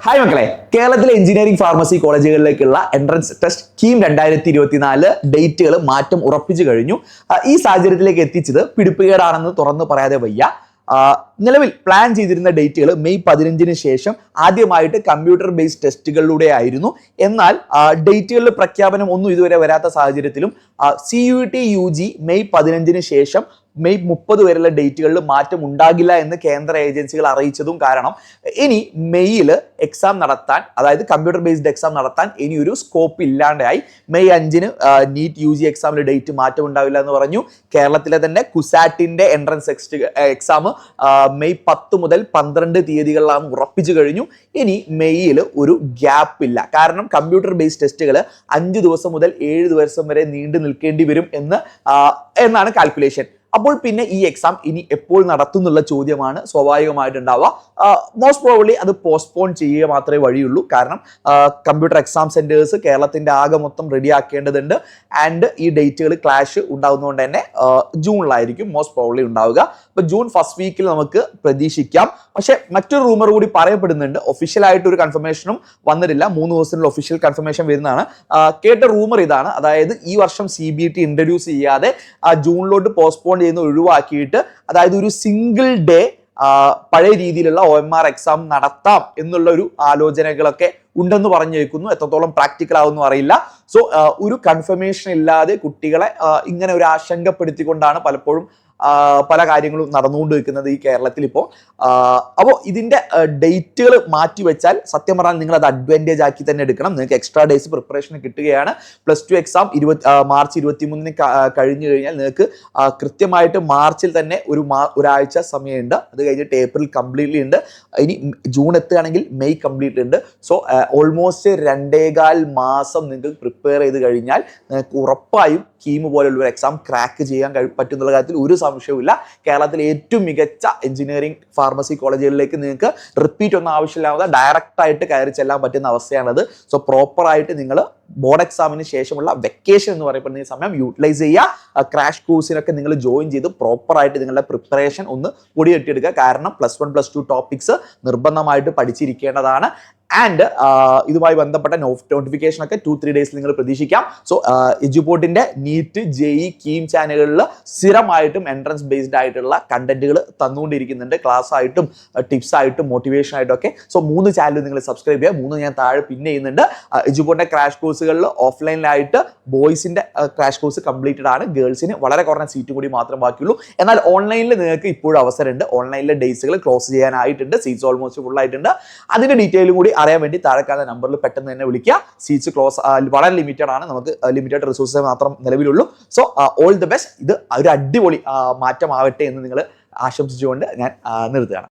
Hi മക്കളെ, കേരളത്തിലെ engineering pharmacy കോളേജുകളിലേക്കുള്ള എൻട്രൻസ് ടെസ്റ്റ് കീം 2024 ഡേറ്റുകൾ മാറ്റം ഉറപ്പിച്ചു കഴിഞ്ഞു. ഈ സാഹചര്യത്തിലേക്ക് എത്തിച്ചത് പിടിപ്പുകേടാണെന്ന് തുറന്നു പറയാതെ വയ്യ. നിലവിൽ പ്ലാൻ ചെയ്തിരുന്ന ഡേറ്റുകൾ മെയ് 15 ശേഷം ആദ്യമായിട്ട് കമ്പ്യൂട്ടർ ബേസ്ഡ് ടെസ്റ്റുകളിലൂടെ ആയിരുന്നു. എന്നാൽ ഡേറ്റുകളിൽ പ്രഖ്യാപനം ഒന്നും ഇതുവരെ വരാത്ത സാഹചര്യത്തിലും CUET UG മെയ് 15 ശേഷം മെയ് 30 വരെയുള്ള ഡേറ്റുകളിൽ മാറ്റം ഉണ്ടാകില്ല എന്ന് കേന്ദ്ര ഏജൻസികൾ അറിയിച്ചതും കാരണം ഇനി മെയ്യിൽ എക്സാം നടത്താൻ, അതായത് കമ്പ്യൂട്ടർ ബേസ്ഡ് എക്സാം നടത്താൻ ഇനി ഒരു സ്കോപ്പ് ഇല്ലാണ്ടായി. മെയ് 5 നീറ്റ് UG എക്സാമിൽ ഡേറ്റ് മാറ്റം ഉണ്ടാവില്ല എന്ന് പറഞ്ഞു. കേരളത്തിലെ തന്നെ കുസാറ്റിന്റെ എൻട്രൻസ് എക്സാം മെയ് 10 മുതൽ 12 തീയതികളിലാണ് ഉറപ്പിച്ചു കഴിഞ്ഞു. ഇനി മെയ്യിൽ ഒരു ഗ്യാപ്പ് ഇല്ല. കാരണം കമ്പ്യൂട്ടർ ബേസ്ഡ് ടെസ്റ്റുകൾ 5 ദിവസം മുതൽ 7 ദിവസം വരെ നീണ്ടു നിൽക്കേണ്ടി വരും എന്നാണ് കാൽക്കുലേഷൻ. അപ്പോൾ പിന്നെ ഈ എക്സാം ഇനി എപ്പോൾ നടത്തുന്നുള്ള ചോദ്യമാണ് സ്വാഭാവികമായിട്ടുണ്ടാവുക. മോസ്റ്റ് പ്രോബബ്ലി അത് പോസ്റ്റ്പോൺ ചെയ്യുക മാത്രമേ വഴിയുള്ളൂ. കാരണം കമ്പ്യൂട്ടർ എക്സാം സെന്റേഴ്സ് കേരളത്തിന്റെ ആകെ മൊത്തം റെഡി ആക്കേണ്ടതുണ്ട്. ആൻഡ് ഈ ഡേറ്റുകൾ ക്ലാഷ് ഉണ്ടാകുന്നതുകൊണ്ട് തന്നെ ജൂണിലായിരിക്കും മോസ്റ്റ് പ്രോബബ്ലി ഉണ്ടാവുക. ഇപ്പൊ ജൂൺ ഫസ്റ്റ് വീക്കിൽ നമുക്ക് പ്രതീക്ഷിക്കാം. പക്ഷെ മറ്റൊരു റൂമർ കൂടി പറയപ്പെടുന്നുണ്ട്. ഒഫീഷ്യലായിട്ട് ഒരു കൺഫർമേഷനും വന്നിട്ടില്ല. 3 ദിവസത്തിനുള്ള ഒഫീഷ്യൽ കൺഫർമേഷൻ വരുന്നതാണ്. കേട്ട റൂമർ ഇതാണ്, അതായത് ഈ വർഷം CBT ഇൻട്രൊഡ്യൂസ് ചെയ്യാതെ ജൂണിലോട്ട് പോസ്റ്റ്പോൺ ചെയ്യുന്ന ഒഴിവാക്കിയിട്ട്, അതായത് ഒരു സിംഗിൾ ഡേ പഴയ രീതിയിലുള്ള OMR എക്സാം നടത്താം എന്നുള്ള ഒരു ആലോചനകളൊക്കെ ഉണ്ടെന്ന് പറഞ്ഞു കേൾക്കുന്നു. എത്രത്തോളം പ്രാക്ടിക്കൽ ആവുമെന്ന് അറിയില്ല. സോ ഒരു കൺഫർമേഷൻ ഇല്ലാതെ കുട്ടികളെ ഇങ്ങനെ ഒരു ആശങ്കപ്പെടുത്തിക്കൊണ്ടാണ് പലപ്പോഴും പല കാര്യങ്ങളും നടന്നുകൊണ്ടിരിക്കുന്നത് ഈ കേരളത്തിൽ ഇപ്പോൾ. അപ്പോൾ ഇതിന്റെ ഡേറ്റുകൾ മാറ്റിവെച്ചാൽ സത്യം പറഞ്ഞാൽ നിങ്ങൾ അത് അഡ്വാൻറ്റേജ് ആക്കി തന്നെ എടുക്കണം. നിങ്ങൾക്ക് എക്സ്ട്രാ ഡേയ്സ് പ്രിപ്പറേഷൻ കിട്ടുകയാണ്. +2 എക്സാം മാർച്ച് 23 കഴിഞ്ഞു കഴിഞ്ഞാൽ നിങ്ങൾക്ക് കൃത്യമായിട്ട് മാർച്ചിൽ തന്നെ ഒരാഴ്ച സമയമുണ്ട്. അത് കഴിഞ്ഞിട്ട് ഏപ്രിൽ കംപ്ലീറ്റ്ലി ഉണ്ട്. ഇനി ജൂൺ എത്തുകയാണെങ്കിൽ മെയ് കംപ്ലീറ്റ്ലി ഉണ്ട്. സോ ഓൾമോസ്റ്റ് 2.25 മാസം നിങ്ങൾക്ക് പ്രിപ്പയർ ചെയ്ത് കഴിഞ്ഞാൽ നിങ്ങൾക്ക് ഉറപ്പായും കീം പോലുള്ള ഒരു എക്സാം ക്രാക്ക് ചെയ്യാൻ പറ്റുന്നുള്ള കാര്യത്തിൽ ഒരു സംശയവുമില്ല. കേരളത്തിലെ ഏറ്റവും മികച്ച എഞ്ചിനീയറിംഗ് ഫാർമസി കോളേജുകളിലേക്ക് നിങ്ങൾക്ക് റിപ്പീറ്റ് ഒന്നും ആവശ്യമില്ലാതെ ഡയറക്റ്റ് ആയിട്ട് കയറി ചെല്ലാൻ പറ്റുന്ന അവസ്ഥയാണത്. സോ പ്രോപ്പറായിട്ട് നിങ്ങൾ ബോർഡ് എക്സാമിന് ശേഷമുള്ള വെക്കേഷൻ എന്ന് പറയപ്പെടുന്ന ഈ സമയം യൂട്ടിലൈസ് ചെയ്യുക. ക്രാഷ് കോഴ്സിനൊക്കെ നിങ്ങൾ ജോയിൻ ചെയ്ത് പ്രോപ്പറായിട്ട് നിങ്ങളുടെ പ്രിപ്പറേഷൻ ഒന്ന് പൊടിയെട്ടിയെടുക്കുക. കാരണം +1 +2 ടോപ്പിക്സ് നിർബന്ധമായിട്ട് പഠിച്ചിരിക്കേണ്ടതാണ്. ആൻഡ് ഇതുമായി ബന്ധപ്പെട്ട നോട്ടിഫിക്കേഷൻ ഒക്കെ 2-3 ഡേയ്സിൽ നിങ്ങൾ പ്രതീക്ഷിക്കാം. സോ എജുപോർട്ടിന്റെ നീറ്റ് JEE കീം ചാനലുകളിൽ സ്ഥിരമായിട്ടും എൻട്രൻസ് ബേസ്ഡ് ആയിട്ടുള്ള കണ്ടന്റുകൾ തന്നുകൊണ്ടിരിക്കുന്നുണ്ട്. ക്ലാസ് ആയിട്ടും ടിപ്സ് ആയിട്ടും മോട്ടിവേഷൻ ആയിട്ടും ഒക്കെ. സോ 3 ചാനൽ നിങ്ങൾ സബ്സ്ക്രൈബ് ചെയ്യുക. 3 ഞാൻ താഴെ പിന്നെ ചെയ്യുന്നുണ്ട്. എജുപോർട്ടിന്റെ ക്രാഷ് കോഴ്സുകളിൽ ഓഫ്ലൈനിലായിട്ട് ബോയ്സിന്റെ ക്രാഷ് കോഴ്സ് കംപ്ലീറ്റഡ് ആണ്. ഗേൾസിന് വളരെ കുറഞ്ഞ സീറ്റ് കൂടി മാത്രം ബാക്കിയുള്ളൂ. എന്നാൽ ഓൺലൈനിൽ നിങ്ങൾക്ക് ഇപ്പോഴും അവസരമുണ്ട്. ഓൺലൈനിലെ ഡേയ്സുകൾ ക്ലോസ് ചെയ്യാനായിട്ടുണ്ട്. സീറ്റ്സ് ഓൾമോസ്റ്റ് ഫുൾ ആയിട്ടുണ്ട്. അതിന്റെ ഡീറ്റെയിലും കൂടി അറിയാൻ വേണ്ടി താഴെ കാണുന്ന നമ്പറിൽ പെട്ടെന്ന് തന്നെ വിളിക്കുക. സീറ്റ്സ് ക്ലോസ് വളരെ ലിമിറ്റഡ് ആണ്. നമുക്ക് ലിമിറ്റഡ് റിസോഴ്സസ് മാത്രം നിലവിലുള്ളൂ. So all the best. ഇത് ഒരു അടിപൊളി മാറ്റമാവട്ടെ എന്ന് നിങ്ങൾ ആശംസിച്ചുകൊണ്ട് ഞാൻ നിർത്തുകയാണ്.